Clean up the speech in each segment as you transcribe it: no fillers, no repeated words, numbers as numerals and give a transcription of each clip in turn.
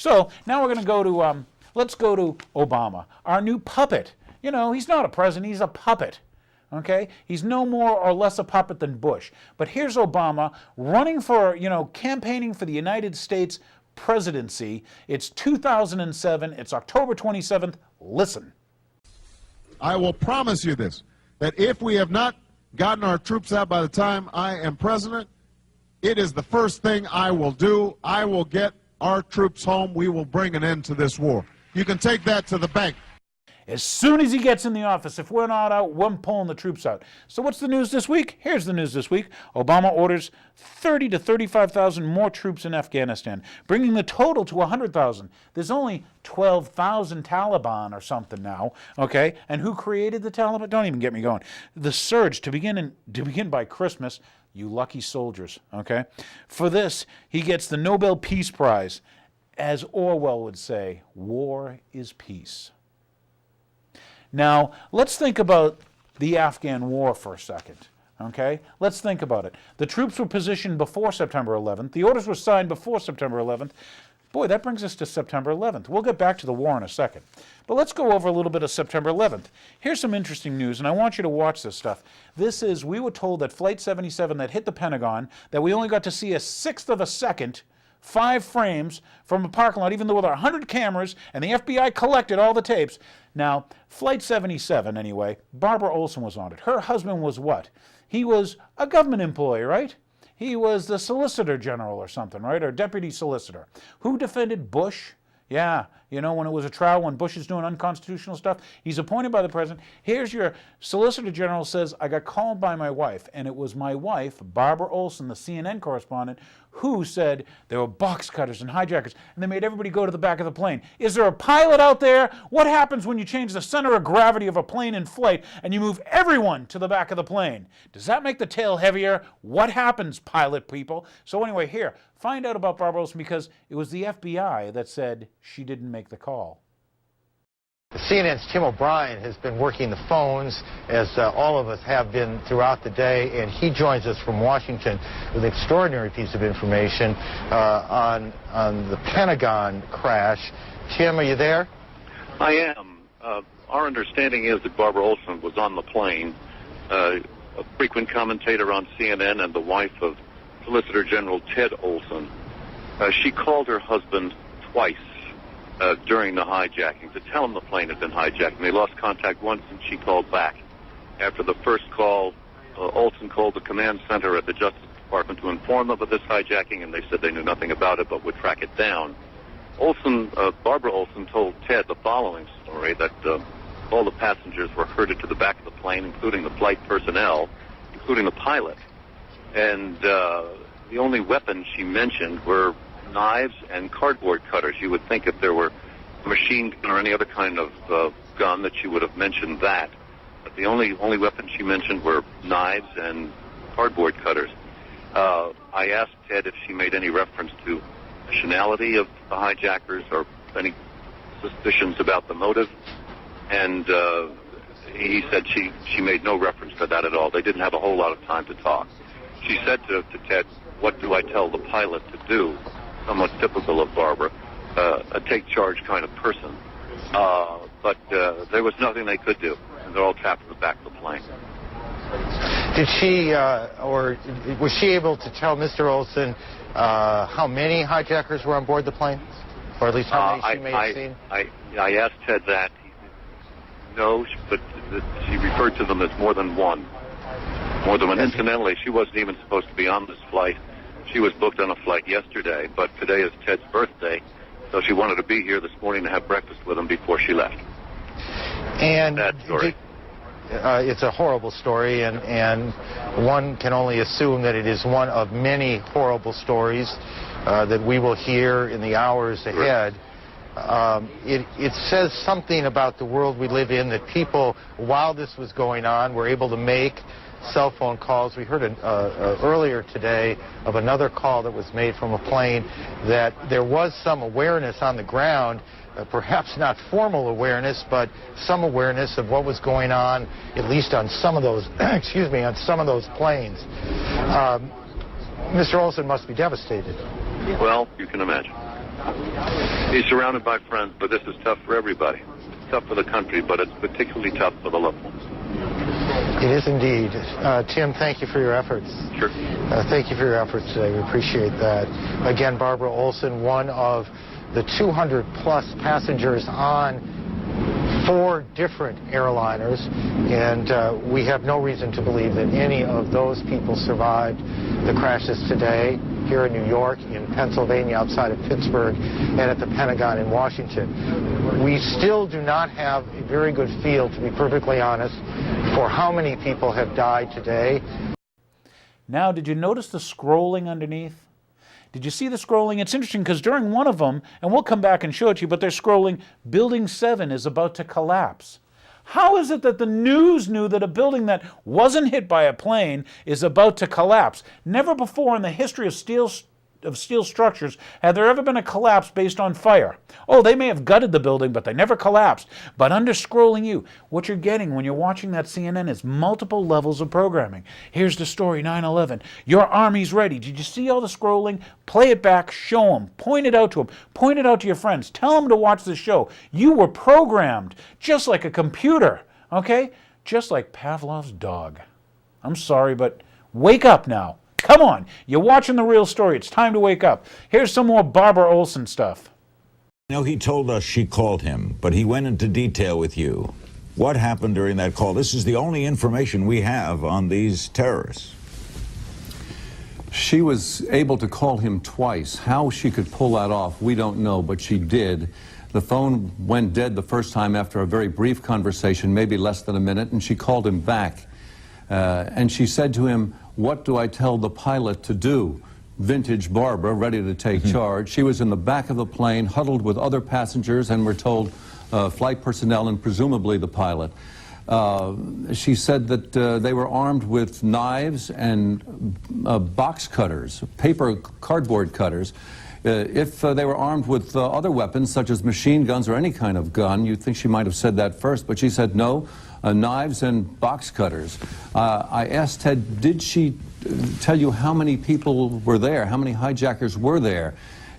So now we're going to go to, let's go to Obama, our new puppet. You know, he's not a president, he's a puppet. Okay? He's no more or less a puppet than Bush. But here's Obama running for, campaigning for the United States presidency. It's 2007. It's October 27th. Listen. I will promise you this, that if we have not gotten our troops out by the time I am president, it is the first thing I will do. I will get our troops home. We will bring an end to this war. You can take that to the bank. As soon as he gets in the office, if we're not out, we're pulling the troops out. So what's the news this week? Here's the news this week. Obama orders 30 to 35,000 more troops in Afghanistan, bringing the total to 100,000. There's only 12,000 Taliban or something now, okay? And who created the Taliban? Don't even get me going. The surge to begin by Christmas, you lucky soldiers, okay? For this, he gets the Nobel Peace Prize. As Orwell would say, war is peace. Now, let's think about the Afghan war for a second, okay? Let's think about it. The troops were positioned before September 11th. The orders were signed before September 11th. Boy, that brings us to September 11th. We'll get back to the war in a second. But let's go over a little bit of September 11th. Here's some interesting news, and I want you to watch this stuff. We were told that Flight 77 that hit the Pentagon, that we only got to see a sixth of a second, 5 frames from a parking lot, even though there were 100 cameras and the FBI collected all the tapes. Now, Flight 77, anyway, Barbara Olson was on it. Her husband was what? He was a government employee, right? He was the Solicitor General or something, right? Or Deputy Solicitor. Who defended Bush? Yeah, when it was a trial, when Bush is doing unconstitutional stuff, he's appointed by the president. Here's your Solicitor General says, I got called by my wife, and it was my wife, Barbara Olson, the CNN correspondent, who said there were box cutters and hijackers, and they made everybody go to the back of the plane. Is there a pilot out there? What happens when you change the center of gravity of a plane in flight and you move everyone to the back of the plane? Does that make the tail heavier? What happens, pilot people? So anyway, here, find out about Barbara Olson because it was the FBI that said she didn't make the call. CNN's Tim O'Brien has been working the phones, as all of us have been throughout the day, and he joins us from Washington with an extraordinary piece of information on the Pentagon crash. Tim, are you there? I am. Our understanding is that Barbara Olson was on the plane, a frequent commentator on CNN and the wife of Solicitor General Ted Olson. She called her husband twice during the hijacking to tell him the plane had been hijacked. And they lost contact once, and she called back. After the first call, Olson called the command center at the Justice Department to inform them of this hijacking, and they said they knew nothing about it but would track it down. Barbara Olson told Ted the following story, that all the passengers were herded to the back of the plane, including the flight personnel, including the pilot. And the only weapons she mentioned were knives and cardboard cutters. You would think if there were a machine gun or any other kind of gun that she would have mentioned that. But the only weapons she mentioned were knives and cardboard cutters. I asked Ted if she made any reference to nationality of the hijackers or any suspicions about the motive, and he said she made no reference to that at all. They didn't have a whole lot of time to talk. She said to Ted, "What do I tell the pilot to do?" Somewhat typical of Barbara, a take-charge kind of person. But there was nothing they could do. They're all trapped in the back of the plane. Did she, or was she able to tell Mr. Olson how many hijackers were on board the plane? Or at least how many she may have seen? I asked Ted that. No, but she referred to them as more than one. More than one. Incidentally, she wasn't even supposed to be on this flight. She was booked on a flight yesterday, but today is Ted's birthday, so she wanted to be here this morning to have breakfast with him before she left. And that story. It's a horrible story, and one can only assume that it is one of many horrible stories that we will hear in the hours ahead. It says something about the world we live in, that people, while this was going on, were able to make cell phone calls. We heard earlier today of another call that was made from a plane, that there was some awareness on the ground, perhaps not formal awareness, but some awareness of what was going on, at least on some of those, on some of those planes. Mr. Olson must be devastated. Well, you can imagine. He's surrounded by friends, but this is tough for everybody. It's tough for the country, but it's particularly tough for the loved ones. It is indeed. Tim, thank you for your efforts. Sure. Thank you for your efforts today. We appreciate that. Again, Barbara Olson, one of the 200-plus passengers on 4 different airliners, and we have no reason to believe that any of those people survived the crashes today here in New York, in Pennsylvania, outside of Pittsburgh, and at the Pentagon in Washington. We still do not have a very good feel, to be perfectly honest, for how many people have died today. Now, did you notice the scrolling underneath? Did you see the scrolling? It's interesting because during one of them, and we'll come back and show it to you, but they're scrolling, Building 7 is about to collapse. How is it that the news knew that a building that wasn't hit by a plane is about to collapse? Never before in the history of steel structures had there ever been a collapse based on fire. Oh, they may have gutted the building, but they never collapsed. But under scrolling you, what you're getting when you're watching that CNN is multiple levels of programming. Here's the story, 9/11. Your army's ready. Did you see all the scrolling? Play it back, show them, point it out to them, point it out to your friends. Tell them to watch the show. You were programmed just like a computer, okay? Just like Pavlov's dog. I'm sorry, but wake up now. Come on, you're watching the real story. It's time to wake up. Here's some more Barbara Olson stuff. No, he told us she called him, but he went into detail with you. What happened during that call? This is the only information we have on these terrorists. She was able to call him twice. How she could pull that off, we don't know, but she did. The phone went dead the first time after a very brief conversation, maybe less than a minute, and she called him back. And she said to him, "What do I tell the pilot to do?" Vintage Barbara, ready to take charge. She was in the back of the plane, huddled with other passengers, and we're told flight personnel and presumably the pilot. She said that they were armed with knives and box cutters, cardboard cutters. If they were armed with other weapons, such as machine guns or any kind of gun, you'd think she might have said that first, but she said no, knives and box cutters. I asked Ted, did she tell you how many people were there, how many hijackers were there?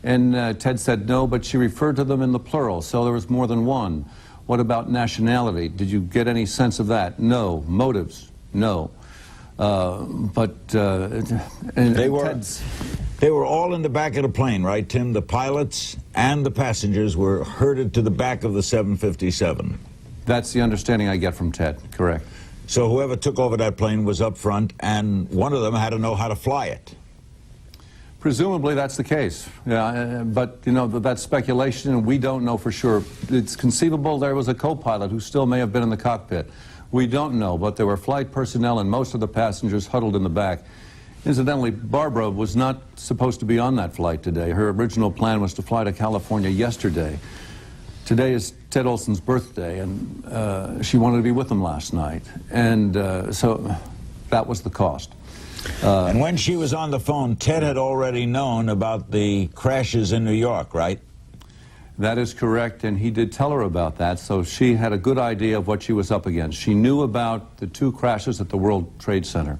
And Ted said no, but she referred to them in the plural, so there was more than one. What about nationality? Did you get any sense of that? No. Motives? No. They were all in the back of the plane, right, Tim? The pilots and the passengers were herded to the back of the 757. That's the understanding I get from Ted, correct. So whoever took over that plane was up front, and one of them had to know how to fly it. Presumably that's the case, yeah, but you know, that's speculation and we don't know for sure. It's conceivable there was a co-pilot who still may have been in the cockpit. We don't know, but there were flight personnel and most of the passengers huddled in the back. Incidentally, Barbara was not supposed to be on that flight today. Her original plan was to fly to California yesterday. Today is Ted Olson's birthday, and she wanted to be with him last night, and so that was the cost. And when she was on the phone, Ted had already known about the crashes in New York, right? That is correct, and he did tell her about that, so she had a good idea of what she was up against. She knew about the 2 crashes at the World Trade Center.